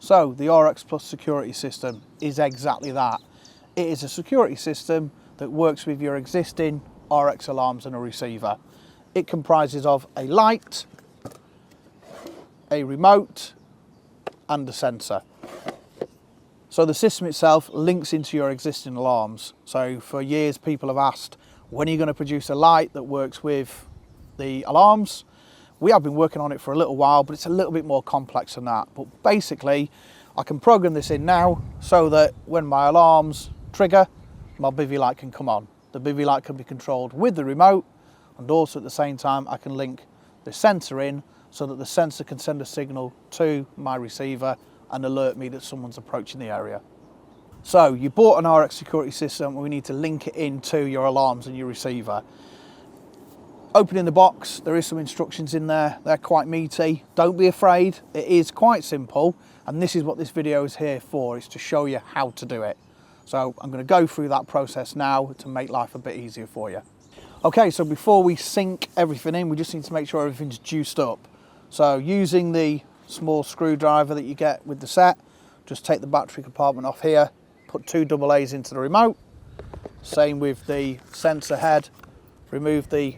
So the RX Plus security system is exactly that. It is a security system that works with your existing RX alarms and a receiver. It comprises of a light, a remote and a sensor. So the system itself links into your existing alarms. So for years people have asked, when are you going to produce a light that works with the alarms? We have been working on it for a little while, but it's a little bit more complex than that. But basically, I can program this in now so that when my alarms trigger, my bivvy light can come on. The bivvy light can be controlled with the remote, and also at the same time, I can link the sensor in so that the sensor can send a signal to my receiver and alert me that someone's approaching the area. So you bought an RX security system, and we need to link it into your alarms and your receiver. Opening the box, there is some instructions in there. They're quite meaty. Don't be afraid. It is quite simple. And this is what this video is here for, is to show you how to do it. So I'm going to go through that process now to make life a bit easier for you. Okay, so before we sync everything in, we just need to make sure everything's juiced up. So using the small screwdriver that you get with the set, just take the battery compartment off here, put 2 AA's into the remote. Same with the sensor head. Remove the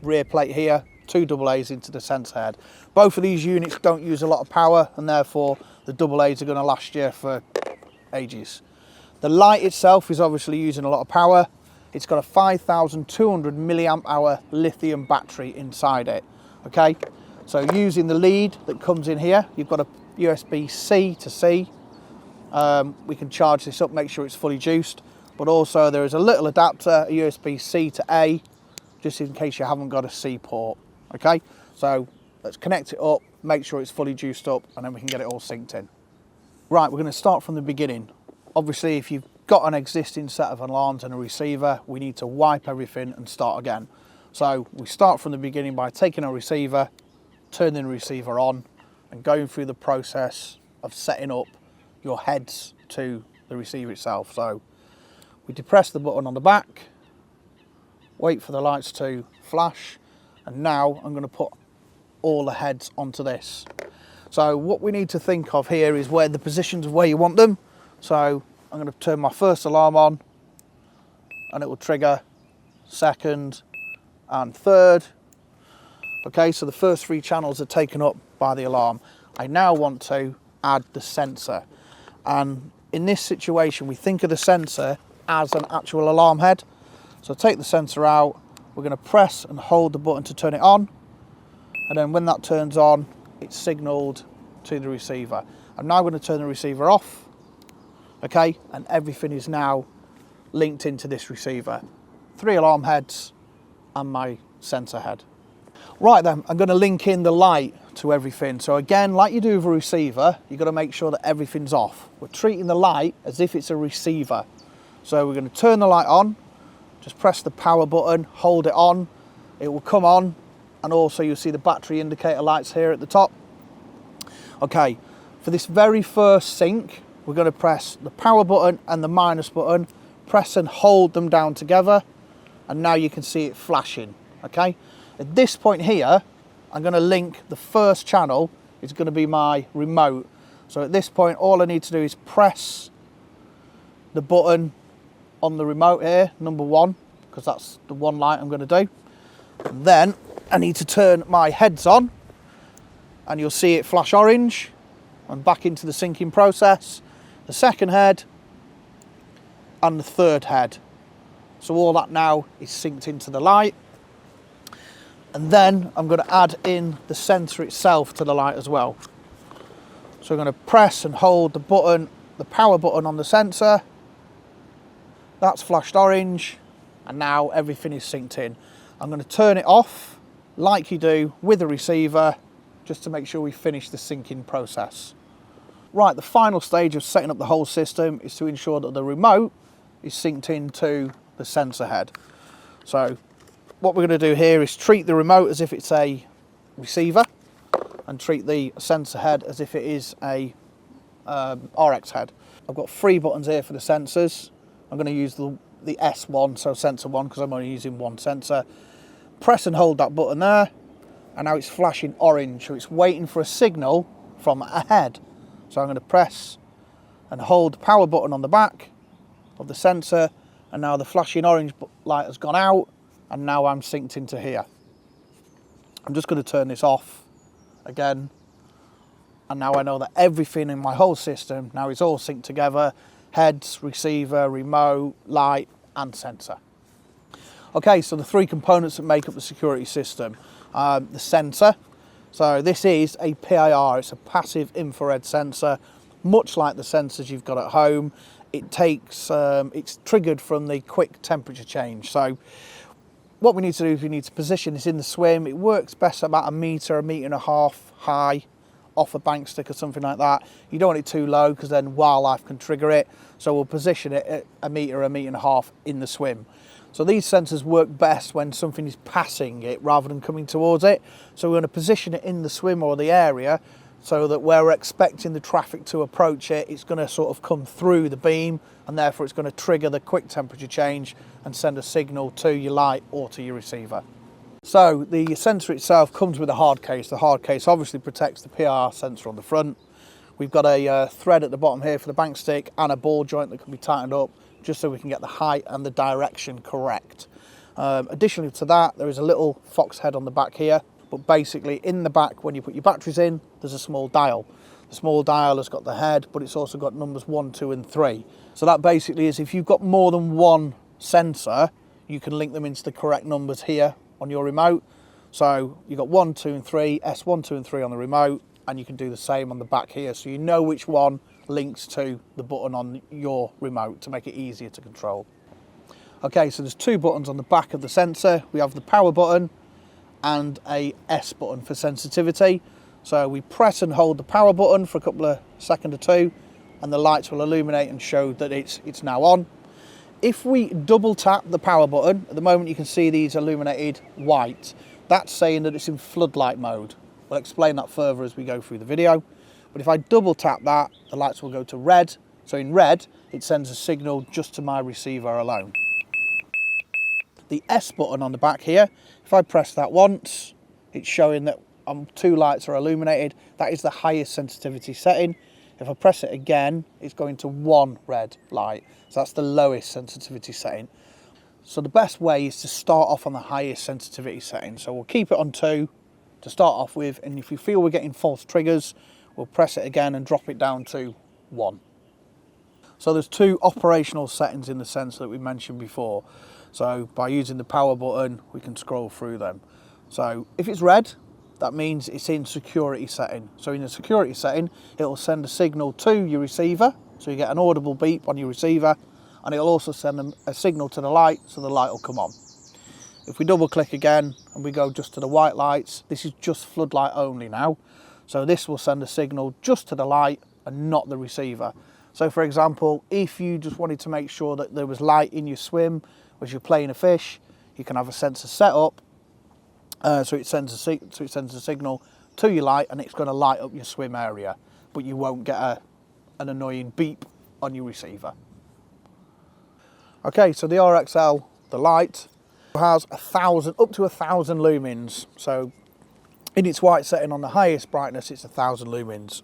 rear plate here, 2 AA's into the sensor head. Both of these units don't use a lot of power, and therefore the AA's are going to last you for ages. The light itself is obviously using a lot of power. It's got a 5,200 milliamp hour lithium battery inside it. Okay, so using the lead that comes in here, you've got a USB-C to C. We can charge this up, make sure it's fully juiced, but also there is a little adapter, a USB-C to A, just in case you haven't got a C port. Okay, so let's connect it up, make sure it's fully juiced up, and then we can get it all synced in. Right, we're going to start from the beginning. Obviously, if you've got an existing set of alarms and a receiver, we need to wipe everything and start again. So we start from the beginning by taking our receiver, turning the receiver on, and going through the process of setting up your heads to the receiver itself. So we depress the button on the back, wait for the lights to flash, and now I'm going to put all the heads onto this. So what we need to think of here is where the positions of where you want them. So I'm going to turn my first alarm on, and it will trigger second and third. Okay, so the first 3 channels are taken up by the alarm. I now want to add the sensor, and in this situation we think of the sensor as an actual alarm head. So take the sensor out, we're going to press and hold the button to turn it on, and then when that turns on, it's signalled to the receiver. I'm now going to turn the receiver off, okay, and everything is now linked into this receiver. 3 alarm heads and my sensor head. Right then, I'm going to link in the light to everything. So again, like you do with a receiver, you've got to make sure that everything's off. We're treating the light as if it's a receiver. So we're going to turn the light on, just press the power button, hold it on, it will come on, and also you'll see the battery indicator lights here at the top. Okay, for this very first sync, we're going to press the power button and the minus button, press and hold them down together, and now you can see it flashing. Okay, at this point here, I'm going to link the first channel. It's going to be my remote. So at this point, all I need to do is press the button on the remote here, number 1, because that's the one light I'm going to do. And then I need to turn my heads on, and you'll see it flash orange. And back into the syncing process, the second head and the third head. So all that now is synced into the light. And then I'm going to add in the sensor itself to the light as well. So I'm going to press and hold the button, the power button on the sensor. That's flashed orange, and now everything is synced in. I'm going to turn it off like you do with the receiver, just to make sure we finish the syncing process. Right, the final stage of setting up the whole system is to ensure that the remote is synced into the sensor head. So what we're going to do here is treat the remote as if it's a receiver, and treat the sensor head as if it is a RX head. I've got 3 buttons here for the sensors. I'm going to use the S1, so sensor 1, because I'm only using 1 sensor. Press and hold that button there, and now it's flashing orange, so it's waiting for a signal from a head. So I'm going to press and hold the power button on the back of the sensor, and now the flashing orange light has gone out, and now I'm synced into here. I'm just going to turn this off again, and now I know that everything in my whole system now is all synced together: heads, receiver, remote, light and sensor. Okay, so the three components that make up the security system. The sensor. So this is a PIR, it's a passive infrared sensor, much like the sensors you've got at home. It takes, it's triggered from the quick temperature change. So what we need to do is we need to position this in the swim. It works best about a metre and a half high off a bank stick or something like that. You don't want it too low because then wildlife can trigger it. So we'll position it at a metre and a half in the swim. So these sensors work best when something is passing it rather than coming towards it. So we're going to position it in the swim or the area so that where we're expecting the traffic to approach it, it's going to sort of come through the beam, and therefore it's going to trigger the quick temperature change and send a signal to your light or to your receiver. So the sensor itself comes with a hard case. The hard case obviously protects the PIR sensor on the front. We've got a thread at the bottom here for the bank stick and a ball joint that can be tightened up just so we can get the height and the direction correct. Additionally to that, there is a little fox head on the back here, but basically in the back when you put your batteries in, there's a small dial. The small dial has got the head, but it's also got numbers 1, 2 and 3. So that basically is if you've got more than one sensor, you can link them into the correct numbers here on your remote. So you've got 1, 2 and 3, S1, 2 and 3 on the remote, and you can do the same on the back here, so you know which one links to the button on your remote to make it easier to control. Okay, so there's two buttons on the back of the sensor. We have the power button and a S button for sensitivity. So we press and hold the power button for a couple of seconds or two, and the lights will illuminate and show that it's now on. If we double tap the power button, at the moment you can see these illuminated white. That's saying that it's in floodlight mode. We'll explain that further as we go through the video. But if I double tap that, the lights will go to red. So in red, it sends a signal just to my receiver alone. The S button on the back here, if I press that once, it's showing that two lights are illuminated. That is the highest sensitivity setting. If I press it again, it's going to 1 red light. So that's the lowest sensitivity setting. So the best way is to start off on the highest sensitivity setting. So we'll keep it on 2 to start off with, and if you feel we're getting false triggers, we'll press it again and drop it down to 1. So there's 2 operational settings in the sensor that we mentioned before. So by using the power button, we can scroll through them. So if it's red, that means it's in security setting. So in the security setting, it'll send a signal to your receiver. So you get an audible beep on your receiver, and it'll also send a signal to the light, so the light will come on. If we double click again and we go just to the white lights, this is just floodlight only now. So this will send a signal just to the light and not the receiver. So for example, if you just wanted to make sure that there was light in your swim as you're playing a fish, you can have a sensor set up so it sends a signal to your light, and it's going to light up your swim area, but you won't get an annoying beep on your receiver. Okay, so the RXL, the light, has up to 1,000 lumens. So in its white setting on the highest brightness, it's 1,000 lumens.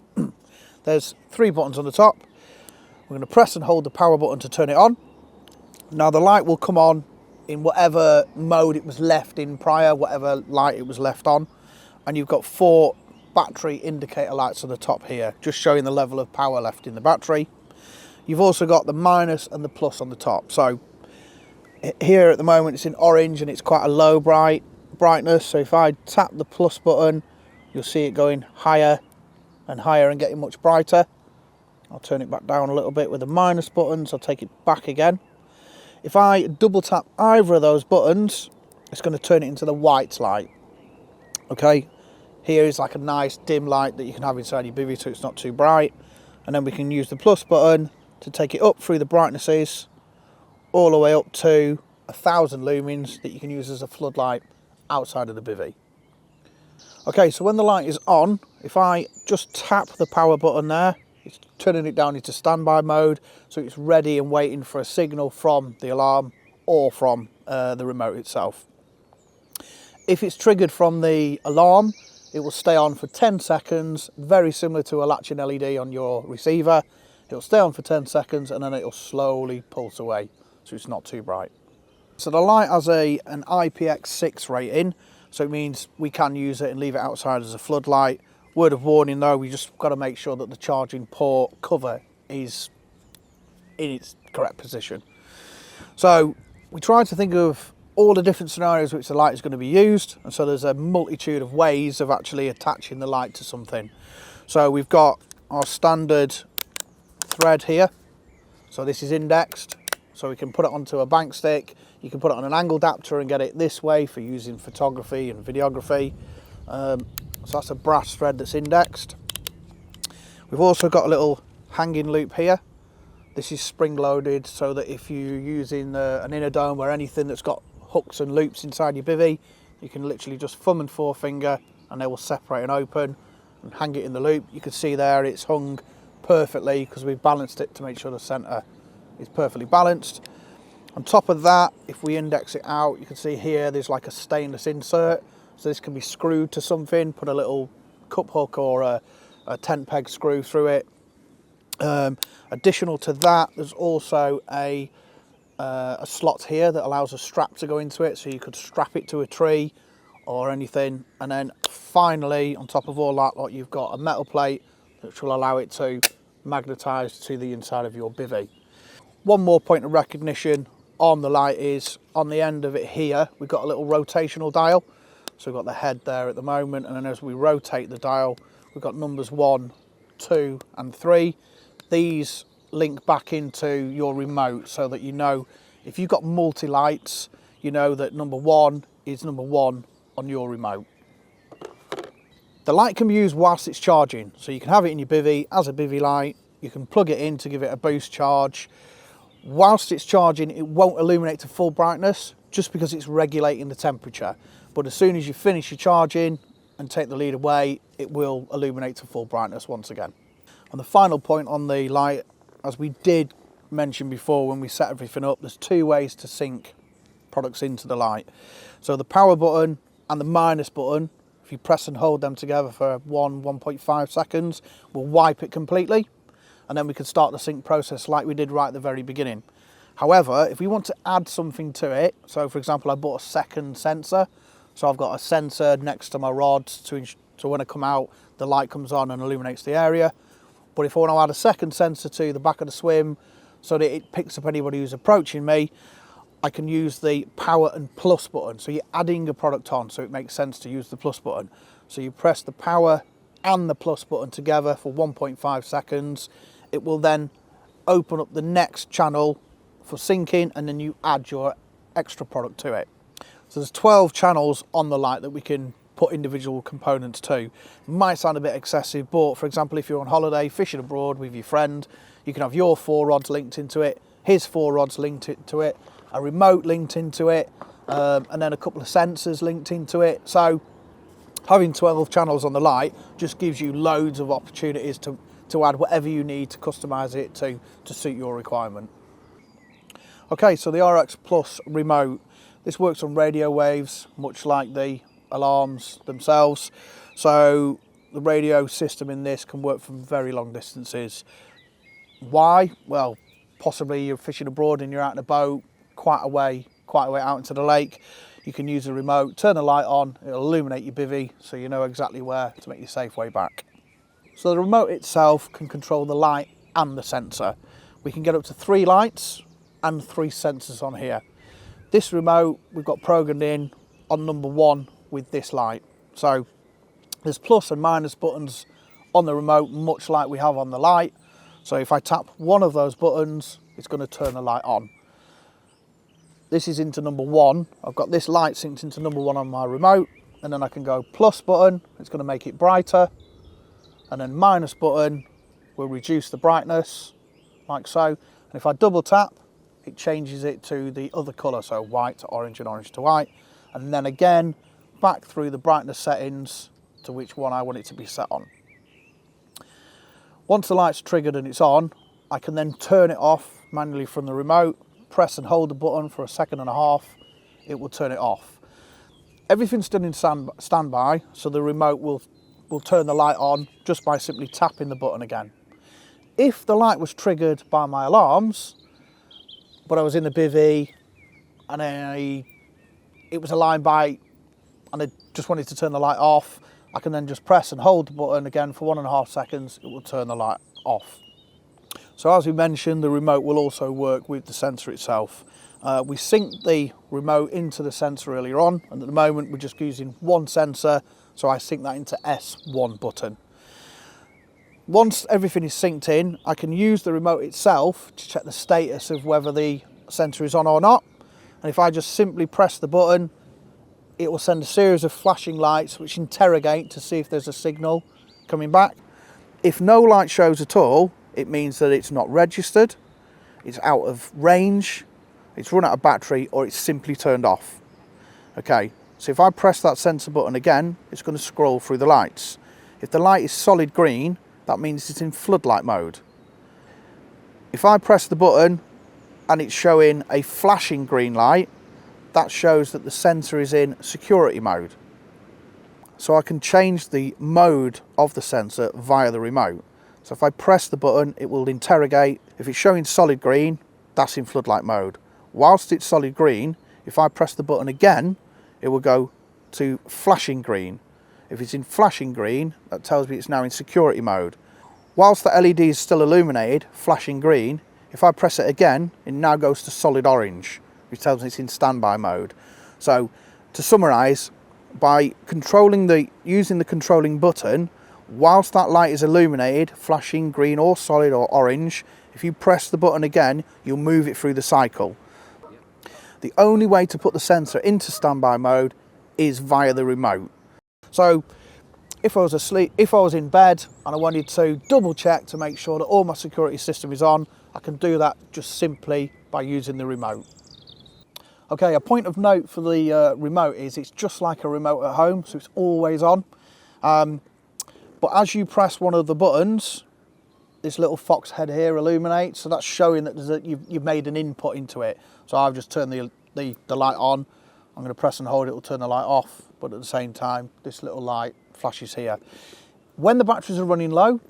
There's 3 buttons on the top. We're going to press and hold the power button to turn it on. Now the light will come on in whatever mode it was left in prior, whatever light it was left on. And you've got 4 battery indicator lights on the top here, just showing the level of power left in the battery. You've also got the minus and the plus on the top. So here at the moment it's in orange and it's quite a low brightness. So if I tap the plus button, you'll see it going higher and higher and getting much brighter. I'll turn it back down a little bit with the minus button, so I'll take it back again. If I double tap either of those buttons, it's going to turn it into the white light. Okay, here is like a nice dim light that you can have inside your bivvy so it's not too bright. And then we can use the plus button to take it up through the brightnesses all the way up to 1,000 lumens that you can use as a floodlight outside of the bivvy. Okay, so when the light is on, if I just tap the power button there, it's turning it down into standby mode, so it's ready and waiting for a signal from the alarm or from the remote itself. If it's triggered from the alarm, it will stay on for 10 seconds, very similar to a latching LED on your receiver. It'll stay on for 10 seconds and then it'll slowly pulse away, so it's not too bright. So the light has an IPX6 rating, so it means we can use it and leave it outside as a floodlight. Word of warning though, we just got to make sure that the charging port cover is in its correct position. So we try to think of all the different scenarios which the light is going to be used, and so there's a multitude of ways of actually attaching the light to something. So we've got our standard thread here, so this is indexed, so we can put it onto a bank stick. You can put it on an angle adapter and get it this way for using photography and videography. So that's a brass thread that's indexed. We've also got a little hanging loop here. This is spring loaded, so that if you're using an inner dome or anything that's got hooks and loops inside your bivvy, you can literally just thumb and forefinger and they will separate and open and hang it in the loop. You can see there it's hung perfectly because we've balanced it to make sure the centre is perfectly balanced. On top of that, if we index it out, you can see here there's like a stainless insert, so this can be screwed to something. Put a little cup hook or a tent peg screw through it. Additional to that, there's also a slot here that allows a strap to go into it, so you could strap it to a tree or anything. And then finally, on top of all that, you've got a metal plate which will allow it to magnetise to the inside of your bivvy. One more point of recognition on the light is on the end of it here, we've got a little rotational dial. So we've got the head there at the moment, and then as we rotate the dial, we've got numbers 1, 2 and 3. These link back into your remote so that you know if you've got multi-lights, you know that number 1 is number 1 on your remote. The light can be used whilst it's charging, so you can have it in your bivvy as a bivvy light. You can plug it in to give it a boost charge. Whilst it's charging, it won't illuminate to full brightness just because it's regulating the temperature. But as soon as you finish your charging and take the lead away, it will illuminate to full brightness once again. And the final point on the light, as we did mention before when we set everything up, there's 2 ways to sync products into the light. So the power button and the minus button, if you press and hold them together for 1.5 seconds, will wipe it completely. And then we can start the sync process like we did right at the very beginning. However, if we want to add something to it, so for example, I bought a second sensor. So I've got a sensor next to my rods so when I come out, the light comes on and illuminates the area. But if I want to add a second sensor to the back of the swim so that it picks up anybody who's approaching me, I can use the power and plus button. So you're adding a product on, so it makes sense to use the plus button. So you press the power and the plus button together for 1.5 seconds. It will then open up the next channel for syncing, and then you add your extra product to it. So there's 12 channels on the light that we can put individual components to. It might sound a bit excessive, but for example, if you're on holiday fishing abroad with your friend, you can have your 4 rods linked into it, his 4 rods linked into it, a remote linked into it, and then a couple of sensors linked into it. So having 12 channels on the light just gives you loads of opportunities to add whatever you need to customize it to suit your requirement. Okay, so the RX Plus remote, this works on radio waves, much like the alarms themselves. So the radio system in this can work from very long distances. Why? Well, possibly you're fishing abroad and you're out in a boat quite a way out into the lake. You can use a remote, turn the light on, it'll illuminate your bivvy so you know exactly where to make your safe way back. So the remote itself can control the light and the sensor. We can get up to 3 lights and 3 sensors on here. This remote we've got programmed in on number 1 with this light. So there's plus and minus buttons on the remote, much like we have on the light. So if I tap one of those buttons, it's going to turn the light on. This is into number 1. I've got this light synced into number 1 on my remote, and then I can go plus button, it's going to make it brighter, and then minus button will reduce the brightness, like so. And if I double tap, it changes it to the other colour, so white to orange and orange to white. And then again, back through the brightness settings to which one I want it to be set on. Once the light's triggered and it's on, I can then turn it off manually from the remote, press and hold the button for 1.5 seconds, it will turn it off. Everything's still in standby, so the remote will turn the light on just by simply tapping the button again. If the light was triggered by my alarms, but I was in the bivvy and it was a line bite and I just wanted to turn the light off, I can then just press and hold the button again for 1.5 seconds, it will turn the light off. So as we mentioned, the remote will also work with the sensor itself. We synced the remote into the sensor earlier on, and at the moment we're just using one sensor, so I sync that into S1 button. Once everything is synced in, I can use the remote itself to check the status of whether the sensor is on or not. And if I just simply press the button, it will send a series of flashing lights which interrogate to see if there's a signal coming back. If no light shows at all, it means that it's not registered, it's out of range, it's run out of battery, or it's simply turned off. Okay, so if I press that sensor button again, it's going to scroll through the lights. If the light is solid green, that means it's in floodlight mode. If I press the button and it's showing a flashing green light, that shows that the sensor is in security mode. So I can change the mode of the sensor via the remote. So if I press the button, it will interrogate. If it's showing solid green, that's in floodlight mode. Whilst it's solid green, if I press the button again, it will go to flashing green. If it's in flashing green, that tells me it's now in security mode. Whilst the LED is still illuminated, flashing green, if I press it again, it now goes to solid orange, which tells me it's in standby mode. So to summarise, by using the controlling button, whilst that light is illuminated, flashing green or solid or orange, if you press the button again, you'll move it through the cycle. The only way to put the sensor into standby mode is via the remote. So if I was asleep, if I was in bed and I wanted to double check to make sure that all my security system is on, I can do that just simply by using the remote. Okay, a point of note for the remote is it's just like a remote at home, so it's always on. But as you press one of the buttons, this little fox head here illuminates, so that's showing that you've made an input into it. So I've just turned the light on. I'm going to press and hold, it will turn the light off, but at the same time, this little light flashes here. When the batteries are running low,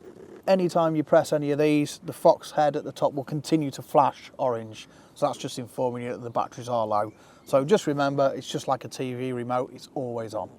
anytime you press any of these, the fox head at the top will continue to flash orange. So that's just informing you that the batteries are low. So just remember, it's just like a TV remote, it's always on.